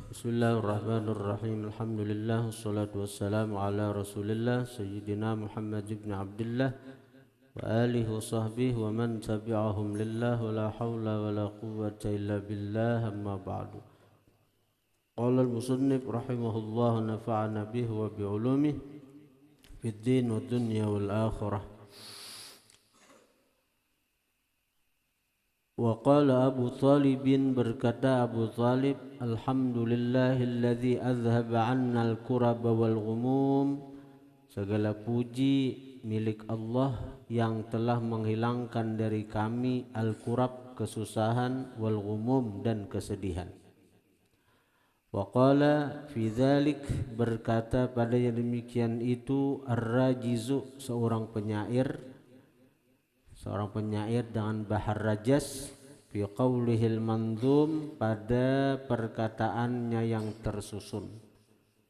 Bismillahirrahmanirrahim. Alhamdulillah wassalatu wassalamu ala Rasulillah Sayyidina Muhammad ibn Abdullah wa alihi wa sahbihi wa man tabi'ahum lillah wa la hawla wa la quwwata illa billah, amma ba'du. Qala al-musannif rahimahullah nafa'ana bihi wa bi'ulumihi fid din wa dunya wal akhirah. Wa qala Abu Talib, berkata Abu Talib, alhamdulillahilladzi azhaba 'anna al-kuraba wal ghumum, segala puji milik Allah yang telah menghilangkan dari kami al-kurab, kesusahan, wal ghumum, dan kesedihan. Wa qala fi dzalik, berkata pada yang demikian itu ar-rajizu, seorang penyair dengan bahar rajas, fi qaulihil mandhum, pada perkataannya yang tersusun.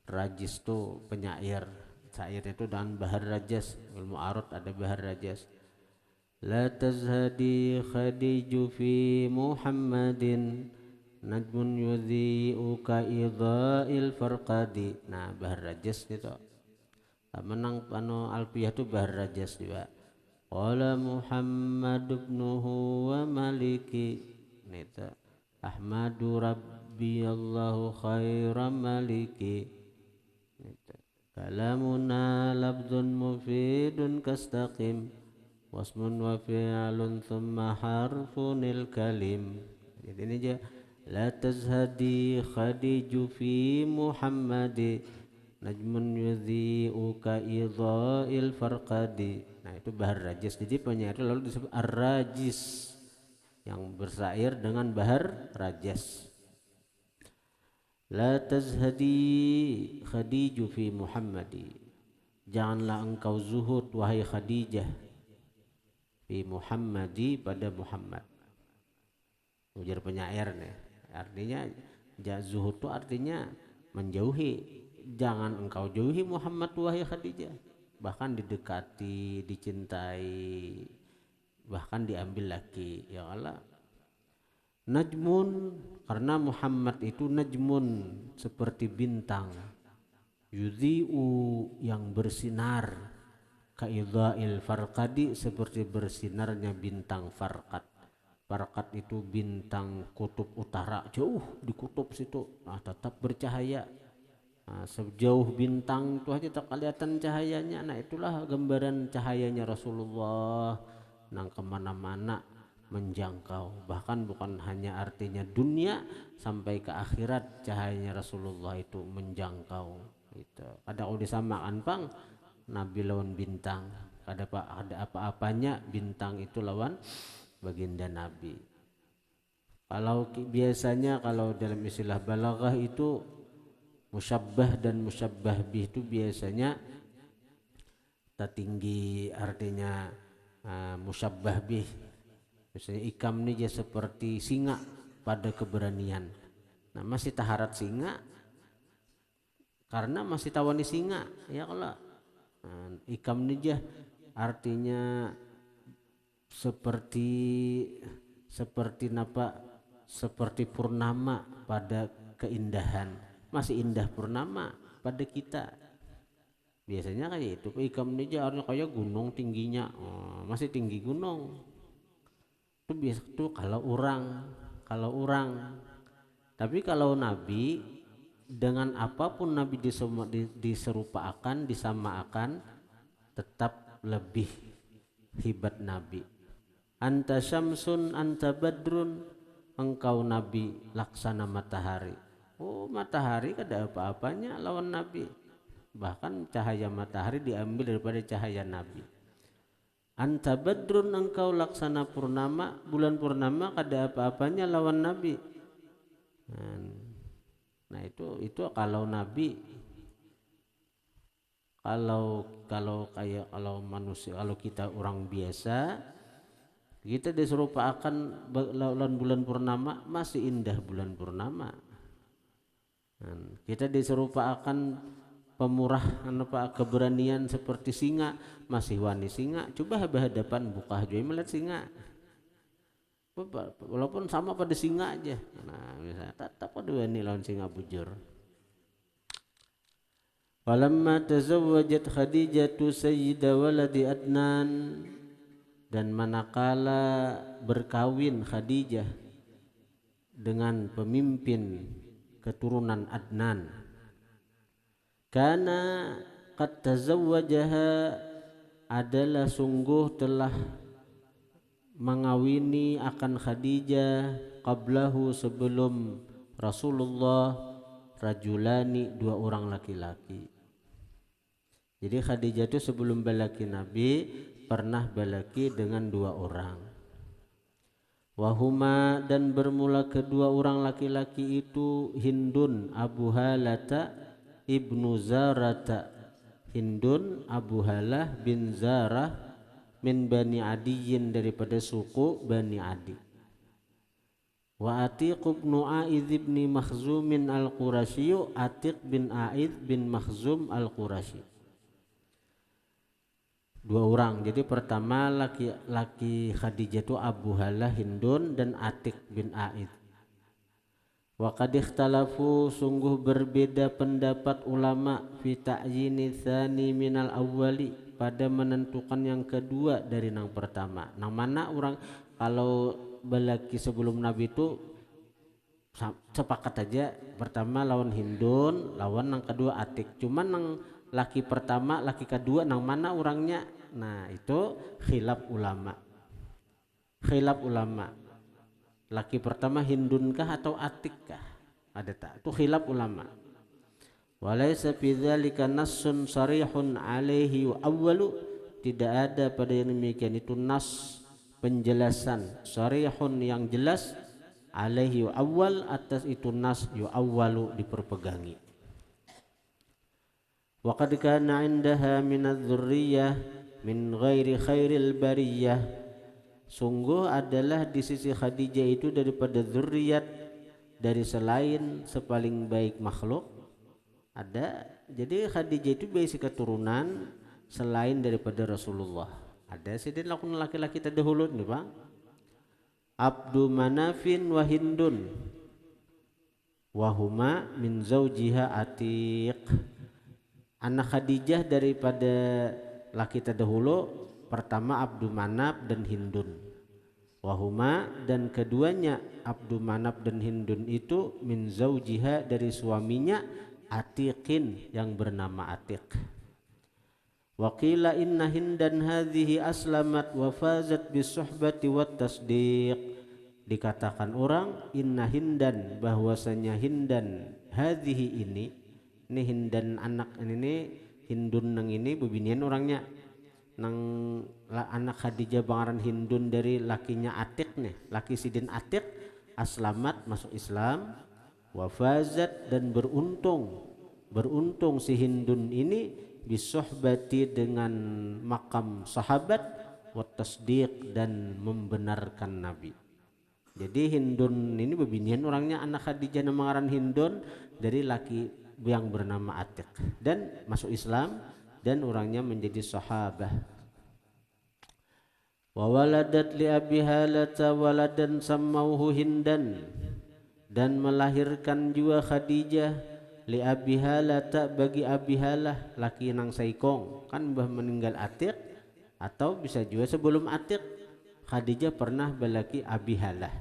Rajis itu penyair, syair itu dengan bahar rajas. Ilmu arut ada bahar rajas. La tazhadi khadiju fi Muhammadin, najmun yudhi'u ka idha'il farqadi. Nah, bahar rajas itu menang pano alfiyah itu bahar rajas juga. Qala Muhammad ibnuhu wa maliki, nita Ahmadu Rabbi Allahu khairam maliki, nita kalamuna labdun mufidun kastaqim, wasmun wa fi'alun thumma harfunil kalim. Jadi ini aja. La tazhadi khadiju fi Muhammadi, najmun yudhi'u ka idha'il farqadi. Nah, itu bahar rajis. Jadi penyair lalu disebut ar-rajis, yang bersair dengan bahar rajas. La tazhadi khadiju fi Muhammadi, janganlah engkau zuhud wahai Khadijah, fi Muhammadi, pada Muhammad. Ujar penyair nih, artinya zuhud itu artinya menjauhi. Jangan engkau jauhi Muhammad wahai Khadijah, bahkan didekati, dicintai, bahkan diambil lagi. Ya Allah, najmun, karena Muhammad itu najmun, seperti bintang, yudhi'u, yang bersinar, kaidha'il farqadi, seperti bersinarnya bintang farqad. Farqad itu bintang kutub utara, jauh di kutub situ, nah, tetap bercahaya. Nah, sejauh bintang itu aja tak kelihatan cahayanya. Nah, itulah gambaran cahayanya Rasulullah, nang kemana-mana menjangkau. Bahkan bukan hanya artinya dunia, sampai ke akhirat cahayanya Rasulullah itu menjangkau. Itu ada kalau disamakan pang Nabi lawan bintang. Ada apa-apanya bintang itu lawan baginda Nabi. Kalau biasanya kalau dalam istilah balaghah itu musyabbah dan musyabbah bih itu biasanya tertinggi artinya. Musyabbah bih misalnya ikam ini dia seperti singa pada keberanian. Nah, masih taharat singa karena masih tawani singa, ya kalau ikam ini dia artinya seperti purnama pada keindahan. Masih indah purnama pada kita. Biasanya kayak itu. Ikam ini artinya kayak gunung tingginya, masih tinggi gunung. Itu biasa tuh kalau orang. Tapi kalau Nabi, dengan apapun Nabi diserupakan, disamakan, tetap lebih hebat Nabi. Anta syamsun anta badrun, engkau Nabi laksana matahari. Oh, matahari kada apa-apanya lawan Nabi. Bahkan cahaya matahari diambil daripada cahaya Nabi. Anta badrun, engkau laksana purnama, bulan purnama kada apa-apanya lawan Nabi. Nah, itu kalau Nabi. Kalau manusia, kalau kita orang biasa, kita diserupakan lawan bulan purnama, masih indah bulan purnama. Kita diserupakan pemurah keberanian seperti singa, masih wani singa. Coba berhadapan buka aja melihat singa. walaupun sama pada singa aja. Nah, misalnya tetap pada wani lawan singa bujur. Walamma tazawwajat Khadijatu sayyida waladi Adnan, dan manakala berkawin Khadijah dengan pemimpin keturunan Adnan, karena qad tazawwajaha, adalah sungguh telah mengawini akan Khadijah qablahu, sebelum Rasulullah, rajulani, dua orang laki-laki. Jadi Khadijah itu sebelum balaki Nabi pernah balaki dengan dua orang. Wahuma, dan bermula kedua orang laki-laki itu Hindun Abu Halata ibnu Zarata, Hindun Abu Halah bin Zarah min Bani Adiyin, daripada suku Bani Adi. Wa Atiq bin A'idh bin Makhzumin al-Qurasyi, Atiq bin A'idh bin Makhzum al-Qurasyi. Dua orang. Jadi pertama laki-laki Khadijah itu Abu Halah Hindun dan Atiq bin A'idh. Wa qad ikhtalafu, sungguh berbeda pendapat ulama fi ta'yini tsani minal awwali, pada menentukan yang kedua dari yang pertama. Nang mana orang kalau balaki sebelum Nabi itu sepakat aja, pertama lawan Hindun, lawan yang kedua Atiq. Cuman nang laki pertama, laki kedua nang mana orangnya? Nah, itu khilaf ulama. Khilaf ulama. Laki pertama Hindun kah atau Atiq kah? Ada tak? Itu khilaf ulama. Walaysa fi dzalika nassun sarihun alaihi wa awwalu, tidak ada pada yang demikian itu nas, penjelasan sarihun yang jelas, alaihi wa awwal, atas itu nas yu awwalu, diperpegangi. Wa qad kana 'indaha min adz-dzurriyyah min ghairi khairil bariyah, sungguh adalah di sisi Khadijah itu daripada zuriat, dari selain sepaling baik makhluk ada. Jadi Khadijah itu basic keturunan selain daripada Rasulullah. Ada sedih lakun laki-laki terdahulu nih Bang, Abdu Manafin wa Hindun wahuma min zaujiha Atiq. Anak Khadijah daripada laki terdahulu pertama Abdu Manaf dan Hindun. Wahuma, dan keduanya Abdu Manaf dan Hindun itu min zaujiha, dari suaminya Atiqin, yang bernama Atiq. Waqila inna Hindan hadhihi aslamat wa fazat bisuhbati wat tasdiq. Dikatakan orang inna Hindan, bahwasanya Hindan hadhihi ini Hindan anak ini, Hindun nang ini bebinian orangnya. Nang anak Khadijah bangaran Hindun dari lakinya Atiq nih, laki sidin Atiq aslamat, masuk Islam, wafazat, dan beruntung si Hindun ini bisuhbati, dengan makam sahabat, wa tasdiq, dan membenarkan Nabi. Jadi Hindun ini bebinian orangnya anak Khadijah bangaran Hindun dari laki yang bernama Atiq, dan masuk Islam dan orangnya menjadi sahabah. Wa waladat li Abi Halata waladan sammauhu Hindan, dan melahirkan juga Khadijah li Abi Halata, bagi Abi Halah, laki nang saikong, kan mbah meninggal Atiq, atau bisa juga sebelum Atiq Khadijah pernah balaki Abi Halah.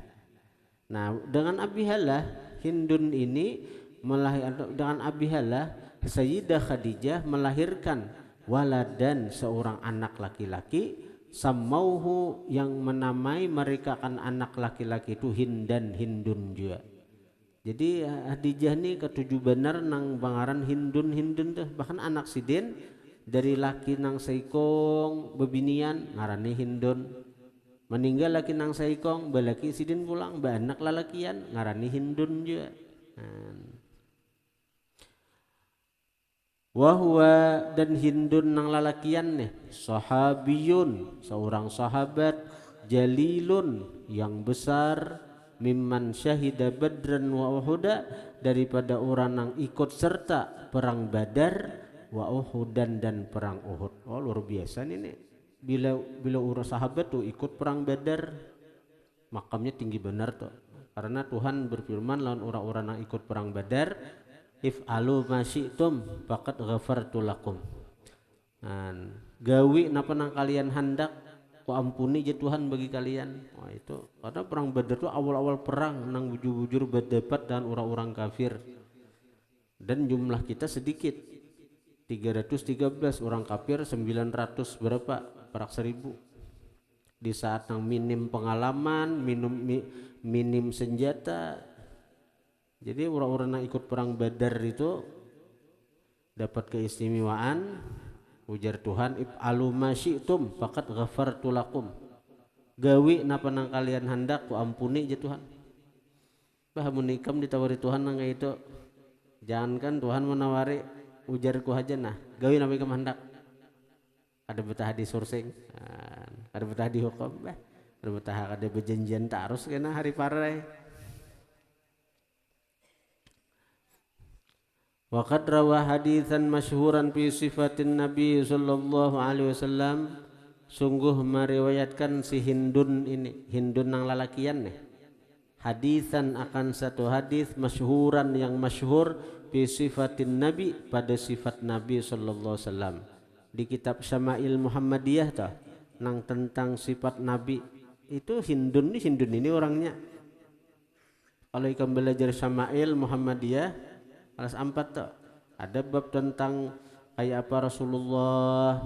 Nah, dengan Abi Halah Hindun ini dengan Abi Halah Sayyidah Khadijah melahirkan waladan, seorang anak laki-laki, sammauhu, yang menamai mereka kan anak laki-laki itu Hindan, Hindun juga. Jadi Khadijah ini ketujuh benar nang bangaran Hindun tuh, bahkan anak sidin dari laki nang saikong bebinian ngarani Hindun, meninggal laki nang saikong balaki sidin pulang anak lalakian ngarani Hindun juga. Wahwa, dan Hindun nang lalakian nih sahabiyun, seorang sahabat, jalilun, yang besar, mimman syahida badran wa uhuda, daripada orang nang ikut serta perang Badar, wa uhudan, dan perang Uhud. Oh, luar biasa nih bila orang sahabat tuh ikut perang Badar. makamnya tinggi benar tuh. Karena Tuhan berfirman lawan orang-orang yang ikut perang Badar, if'alu ma syi'tum faqad ghafartu lakum. Gawi napa nang kalian hendak ku ampuni je Tuhan bagi kalian. Wah itu karena perang Badar itu awal-awal perang nang bujur-bujur berdebat dengan orang-orang kafir. Dan jumlah kita sedikit 313 orang kafir 900 berapa perak 1000 di saat yang minim pengalaman minim senjata. Jadi orang-orang yang ikut perang Badar itu dapat keistimewaan ujar Tuhan if'alu ma syi'tum faqad ghafartu lakum. Gawi napa nang kalian hendak ku ampuni je Tuhan. Bah mun ikam ditawari Tuhan nang itu jangankan Tuhan menawari ujarku aja nah gawi napa ikam hendak. Ada betah di sursing, ada betah di hukum, ada betah ada berjanjian tarus kena hari parai. Waqad rawa haditsan masyhuran fi sifatin Nabi sallallahu alaihi wasallam. Sungguh meriwayatkan si Hindun ini, Hindun nang lalakian nih. Hadisan akan satu hadis masyhuran yang masyhur fi sifatin Nabi pada sifat Nabi sallallahu alaihi wasallam. Di kitab Syama'il Muhammadiyah tah nang tentang sifat Nabi itu Hindun ini orangnya. Kalau ikam belajar Syama'il Muhammadiyah kelas 4 tuh ada bab tentang kayak apa Rasulullah,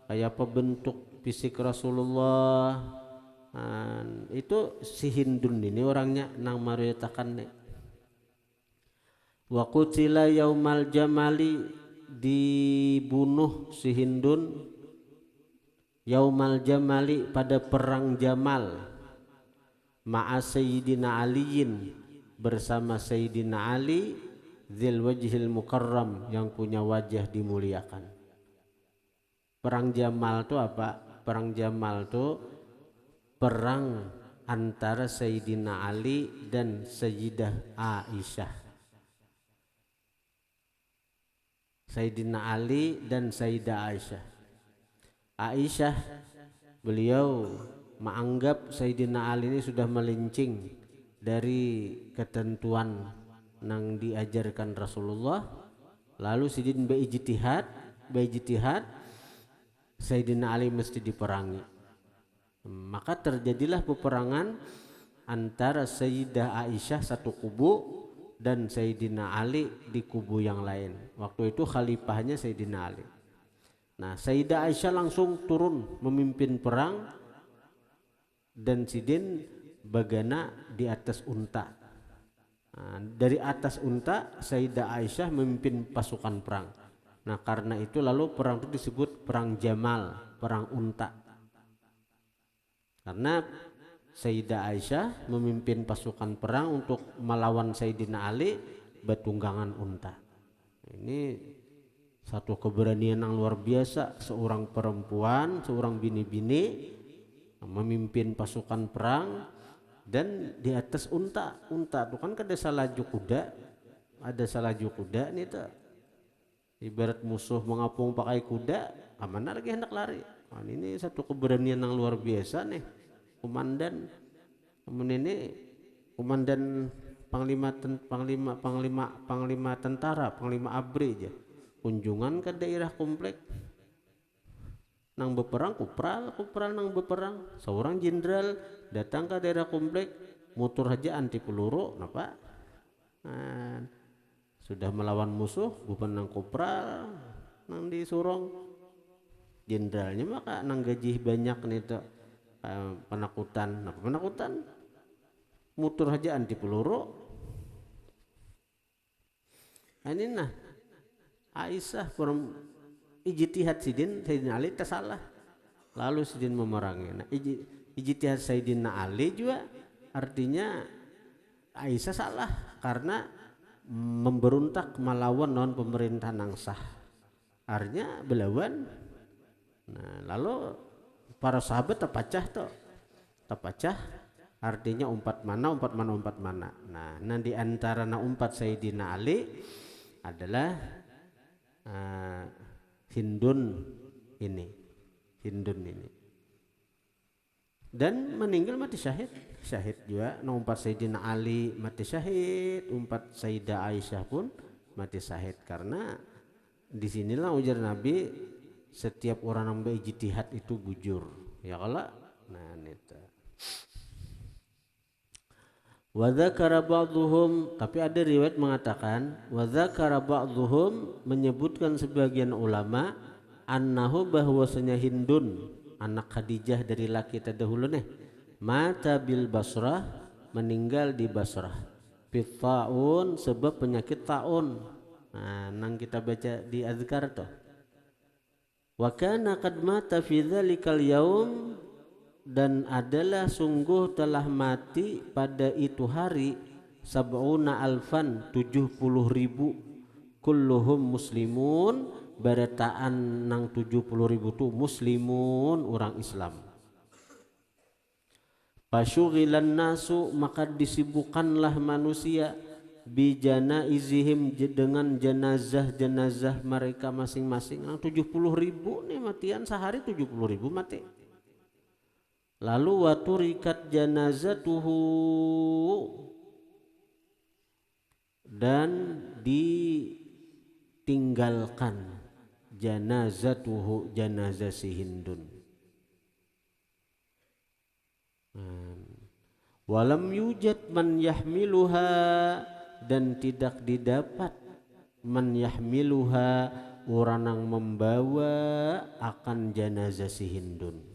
kayak apa bentuk fisik Rasulullah. Itu si Hindun ini orangnya nang mariyatakan nih. Wa qutila yaumal jamali dibunuh si Hindun yaumal jamali pada perang Jamal ma'a Sayyidina Aliyin bersama Sayyidina Ali Dzil wajhil mukarram yang punya wajah dimuliakan. Perang Jamal itu apa? Perang Jamal itu perang antara Sayyidina Ali dan Sayyidah Aisyah. Sayyidina Ali dan Sayyidah Aisyah. Aisyah beliau menganggap Sayyidina Ali ini sudah melincing dari ketentuan nang diajarkan Rasulullah, lalu sidin beijtihad Sayyidina Ali mesti diperangi. Maka terjadilah peperangan antara Sayyidah Aisyah satu kubu dan Sayyidina Ali di kubu yang lain. Waktu itu khalifahnya Sayyidina Ali. Nah, Sayyidah Aisyah langsung turun memimpin perang dan sidin bagana di atas unta. Dari atas unta Sayyidah Aisyah memimpin pasukan perang. Nah karena itu lalu perang itu disebut perang Jamal, perang unta. Karena Sayyidah Aisyah memimpin pasukan perang untuk melawan Sayyidina Ali bertunggangan unta. Ini satu keberanian yang luar biasa, seorang perempuan, seorang bini-bini memimpin pasukan perang dan di atas unta itu kan ada salaju kuda nih tuh. Ibarat musuh mengapung pakai kuda, mana lagi hendak lari. Nah, ini satu keberanian yang luar biasa nih. Komandan panglima tentara, panglima ABRI aja kunjungan ke daerah komplek nang beperang kupral nang beperang. Seorang jenderal datang ke daerah komplek motor aja anti peluru napa sudah melawan musuh bukan nang kupral nang disurong jenderalnya maka nang gaji banyak nih tuh penakutan motor aja anti peluru. Ini nah Aisyah ijtihad sidin Sayyidina Ali tersalah lalu sidin memerangi. Nah ijtihad Sayyidina Ali juga artinya Aisyah salah karena memberontak melawan non pemerintahan yang sah, artinya belawan. Nah lalu para sahabat terpecah artinya umpat mana. Nah di antara umpat Sayyidina Ali adalah Hindun ini. dan meninggal mati syahid. Syahid juga umpat Sayyidina Ali mati syahid, umpat Sayyidah Aisyah pun mati syahid. Karena disinilah ujar Nabi, setiap orang yang berijtihad itu bujur ya kalau nah itu. Wa dzakara ba'dhum, tapi ada riwayat mengatakan wa dzakara ba'dhum, menyebutkan sebagian ulama, annahu, bahwasanya Hindun anak Khadijah dari laki terdahulu nih, mata bil Basrah, meninggal di Basrah, fit taun, sebab penyakit taun. Nah, nang kita baca di azkar tuh. Wa kana qad mata fi dzalikal yaum, dan adalah sungguh telah mati pada itu hari, sab'una alfan, 70.000, kulluhum muslimun, barataan nang 70.000 tu muslimun, orang Islam. Fasyughilan nasu, maka disibukkanlah manusia, bijanaizihim, dengan jenazah-jenazah mereka masing-masing. Nang 70.000 nih matian sehari, 70.000 mati. Lalu waturikat janazatuhu, dan ditinggalkan janazatuhu, janazah si Hindun. Walam yujad man yahmiluha, dan tidak didapat man yahmiluha, orang yang membawa akan janazah si Hindun.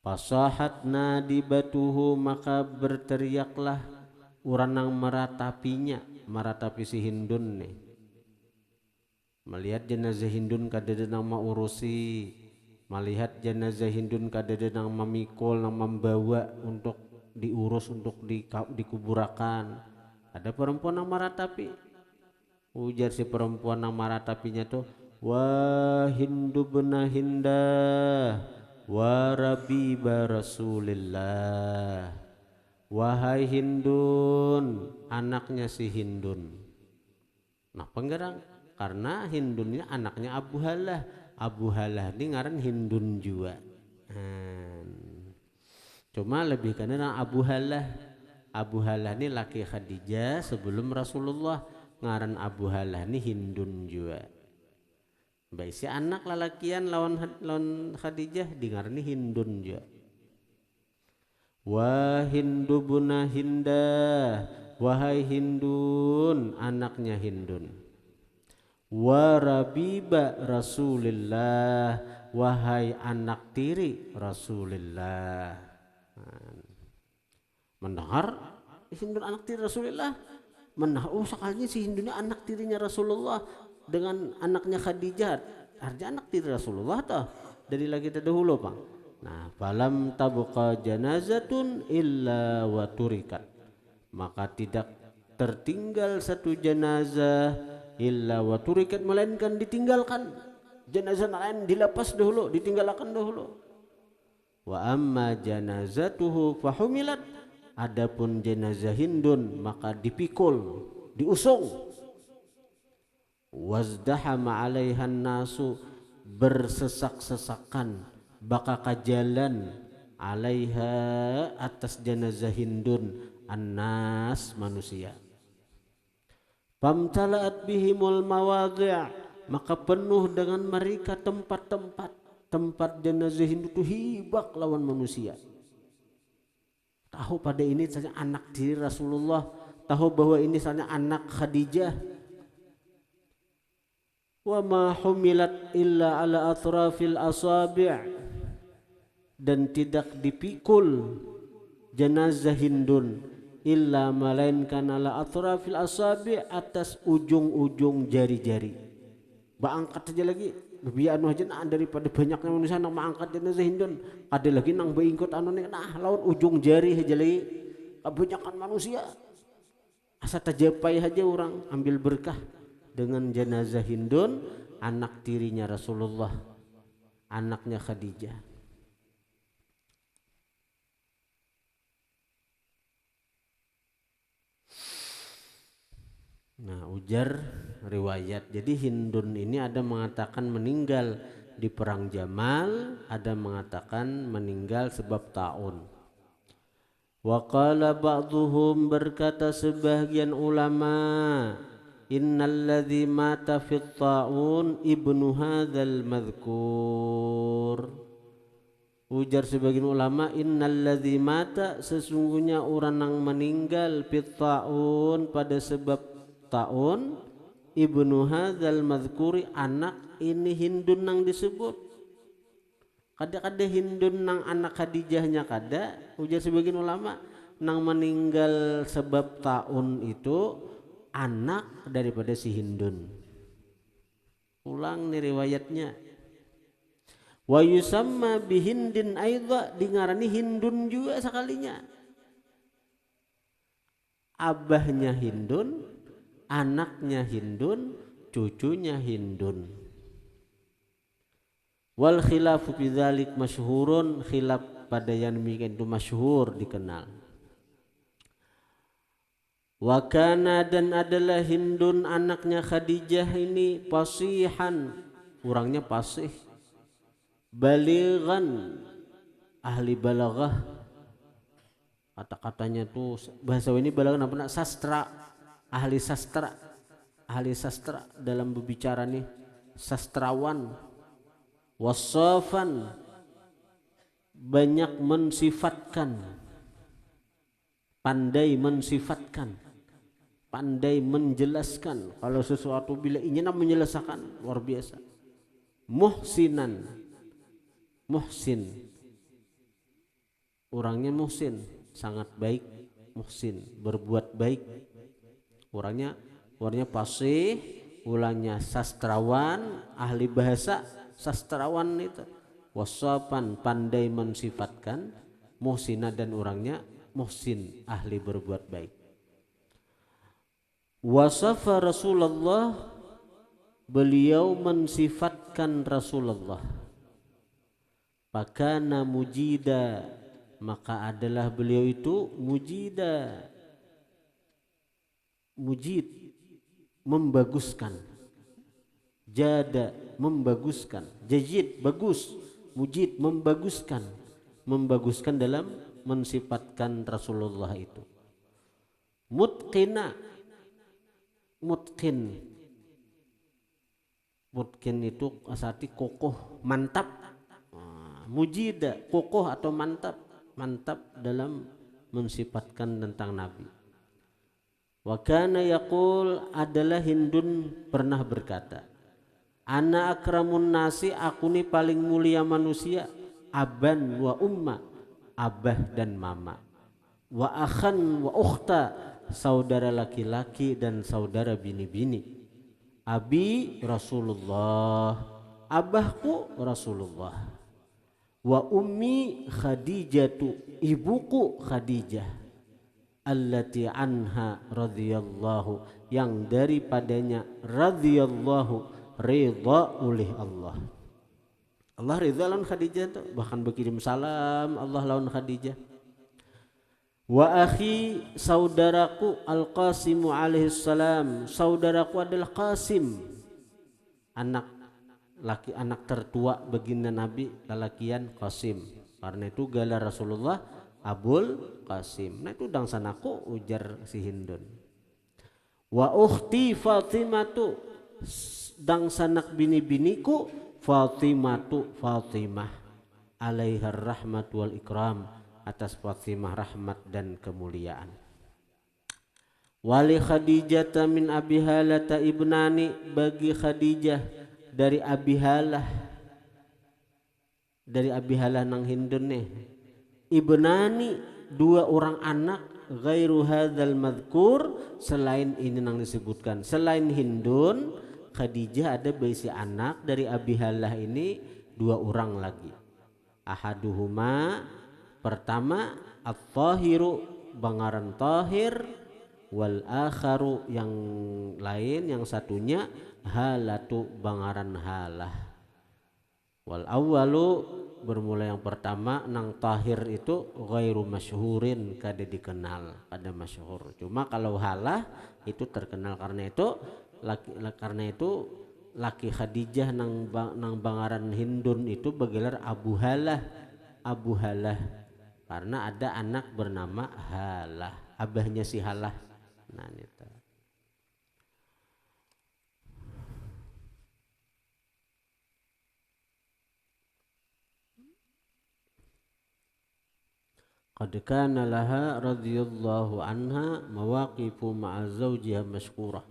Fasahat nadibatuhu, maka berteriaklah orang yang meratapinya, meratapi si Hindun nih. Melihat jenazah Hindun kadada nang maurusi, melihat jenazah Hindun kadada nang memikul, nang membawa untuk diurus, untuk dikuburakan. Ada perempuan yang meratapi. Ujar si perempuan yang meratapinya tuh, wa Hindu bena Hindah, wa Rabiba Rasulillah, wahai Hindun, anaknya si Hindun. Nah penggerang, karena Hindunnya anaknya Abu Halah. Abu Halah ini ngaran Hindun juga. Cuma lebih karena Abu Halah. Abu Halah ini laki Khadijah sebelum Rasulullah. Ngaran Abu Halah ini Hindun juga. Baik si anak lalakian lawan Khadijah dingarani Hindun juga. Wa Hindu buna Hindah, wahai Hindun, anaknya Hindun. Wa Rabiba Rasulillah, wahai anak tiri Rasulillah. Mendengar Hindun anak tiri Rasulillah, sekalinya si Hindunnya anak tirinya Rasulullah dengan anaknya Khadijah, artinya anak tiri Rasulullah toh dari lagi terdahulu Pak. Nah, falam tabqa janazatun illa wa turikat, maka tidak tertinggal satu jenazah illa wa turikat, melainkan ditinggalkan. Jenazah lain dilepas dahulu, ditinggalkan dahulu. Wa amma janazatuhu fahumilat, adapun jenazah Hindun maka dipikul, diusung. Wazdahama alaihan nasu, bersesak-sesakan, baka kajalan, alaiha, atas jenazah Hindun, annas, manusia. Famtala'at bihimul mawadhi', maka penuh dengan mereka tempat-tempat, tempat jenazah Hindun itu hibak lawan manusia. Tahu pada ini saja anak diri Rasulullah, tahu bahwa ini saja anak Khadijah. Wa ma humilat illa ala atrafil asabi', dan tidak dipikul jenazah Hindun illa melainkan ala atrafil asabi', atas ujung-ujung jari-jari. Baangkat saja lagi biar anu aja nah, daripada banyaknya manusia nang maangkat jenazah Hindun, ada lagi nang beingkut anu nih, nah lawan ujung jari aja lagi kebanyakan manusia. Asa tajapai aja orang ambil berkah dengan jenazah Hindun, anak tirinya Rasulullah, anaknya Khadijah. Nah, ujar riwayat, jadi Hindun ini ada mengatakan meninggal di perang Jamal, ada mengatakan meninggal sebab taun. Wa qala ba'dhum, berkata sebagian ulama, innal ladzi mata fit taun ibnu hadzal madhkur. Ujar sebagian ulama, innal ladzi mata, sesungguhnya orang yang meninggal fit taun pada sebab taun, ibnu hadzal madhkuri, anak ini Hindun nang disebut. Kada Hindun nang anak Khadijahnya kada. Ujar sebagian ulama, nang meninggal sebab taun itu anak daripada si Hindun. Ulang nih riwayatnya. Wa yusamma bihindin aidha, dingarani Hindun juga sekalinya. Abahnya Hindun, anaknya Hindun, cucunya Hindun. Wal khilafu bidzalik masyhurun, khilaf pada yang demikian itu masyhur, dikenal. Wa kana, dan adalah Hindun anaknya Khadijah ini fasihan, orangnya fasih, balighan, ahli balaghah, kata-katanya tuh bahasa ini balaghah apa, sastra, ahli sastra dalam berbicara nih, sastrawan. Wasafan, banyak mensifatkan, pandai mensifatkan, pandai menjelaskan. Kalau sesuatu bila ingin menyelesaikan, luar biasa. Muhsinan, muhsin, orangnya muhsin, sangat baik, muhsin, berbuat baik. Orangnya fasih, ulangnya sastrawan, ahli bahasa, sastrawan itu. Wasapan, pandai mensifatkan, muhsina, dan orangnya muhsin, ahli berbuat baik. Wasafa Rasulullah, beliau mensifatkan Rasulullah. Pakana mujida, maka adalah beliau itu mujida, mujid, membaguskan. Jada, membaguskan. Jajid, bagus. Mujid, membaguskan. Membaguskan dalam mensifatkan Rasulullah itu. Mutqina, mutqin. Mutqin itu asati kokoh, mantap. Mujida, kokoh atau mantap. Mantap dalam mensifatkan tentang Nabi. Wa kana yaqul, adalah Hindun pernah berkata, ana akramun nasi, aku nih paling mulia manusia, aban wa umma, abah dan mama, wa akhan wa ukhta, saudara laki-laki dan saudara bini-bini. Abi Rasulullah, abahku Rasulullah, wa ummi Khadijatu, ibuku Khadijah, allati anha radhiyallahu, yang daripadanya radhiyallahu, ridha oleh Allah. Allah ridha lawan Khadijah tuh, bahkan berkirim salam Allah lawan Khadijah. Wa akhi, saudaraku Al-Qasimu alaihi salam, saudaraku adalah Qasim, anak laki, anak tertua baginda Nabi, lalakian Qasim. Karena itu gelar Rasulullah Abul Qasim. Nah itu dangsanaku, ujar si Hindun. Wa ukhti Fatimatu, dangsanak bini-biniku Fatimatu, Fatimah, alaihar rahmat wal ikram, atas Fatimah rahmat dan kemuliaan. Wali Khadijah min Abi Halata ibnani, bagi Khadijah dari Abi Halah, dari Abi Halah nang Hindun nih, ibnani, dua orang anak, ghairu hadzal madhkur, selain ini nang disebutkan, selain Hindun, Khadijah ada berisi anak dari Abi Halah ini dua orang lagi. Ahaduhuma, pertama, at-tahiru, bangaran tahir, wal akharu, yang lain, yang satunya halatu, bangaran halah. Wal awwalu, bermula yang pertama nang tahir itu ghairu masyhurin, kada dikenal, kada masyhur. Cuma kalau halah itu terkenal, karena itu laki Khadijah nang bangaran Hindun itu bergelar Abu Halah. Abu Halah karena ada anak bernama Halah, abahnya si Halah. Nah itu. Qad kana laha radhiyallahu anha mawaqifu ma'a zawjiha mashkurah.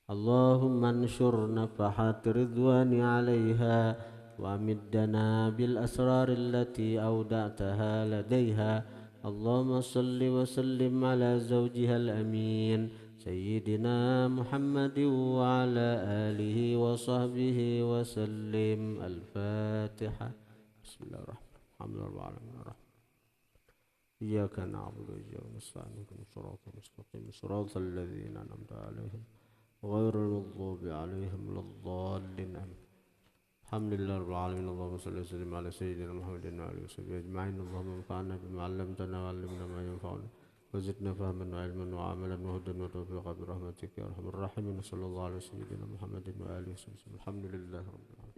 Allahumma anshur nafahati ridwani 'alaiha wa middana bil asrar allati awda'taha ladaiha. Allahumma salli wa sallim ala zawjiha al-amin Sayyidina Muhammadin wa ala alihi wa sahbihi wa sallim. Al-Fatiha. Bismillahirrahmanirrahim. Iyyaka na'budu wa iyyaka nasta'in. Ihdinas siratal mustaqim. Siratal ladzina an'amta 'alaihim ghairil maghdubi 'alaihim waladdallin. Alhamdulillahirabbil alamin. Allahumma shalli wa sallim ala sayyidina Muhammadin wa alihi wa sahbihi ajma'in. Allahumma anfa'na bima 'allamtana wa 'allimna ma yanfa'una وزدنا فهما وعلما وعملا وهدى وتوفيقا برحمتك يا ارحم الراحمين. صلى الله على سيدنا محمد واله وصحبه. الحمد لله رب العالمين.